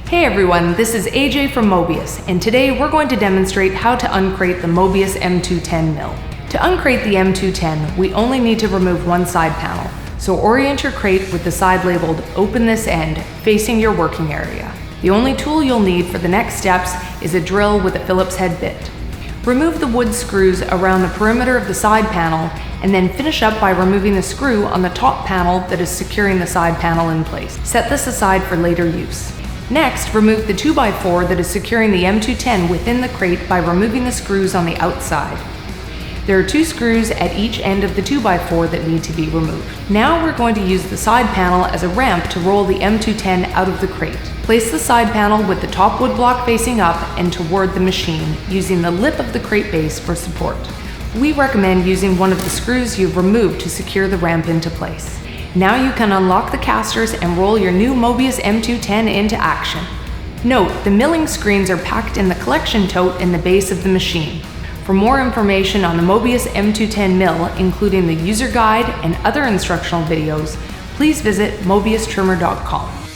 Hey everyone, this is AJ from Mobius, and today we're going to demonstrate how to uncrate the Mobius M210 Mill. To uncrate the M210, we only need to remove one side panel, so orient your crate with the side labeled "Open this end" facing your working area. The only tool you'll need for the next steps is a drill with a Phillips head bit. Remove the wood screws around the perimeter of the side panel, and then finish up by removing the screw on the top panel that is securing the side panel in place. Set this aside for later use. Next, remove the 2x4 that is securing the M210 within the crate by removing the screws on the outside. There are 2 screws at each end of the 2x4 that need to be removed. Now we're going to use the side panel as a ramp to roll the M210 out of the crate. Place the side panel with the top wood block facing up and toward the machine, using the lip of the crate base for support. We recommend using one of the screws you've removed to secure the ramp into place. Now you can unlock the casters and roll your new Mobius M210 into action. Note, the milling screens are packed in the collection tote in the base of the machine. For more information on the Mobius M210 Mill, including the user guide and other instructional videos, please visit mobiustrimmer.com.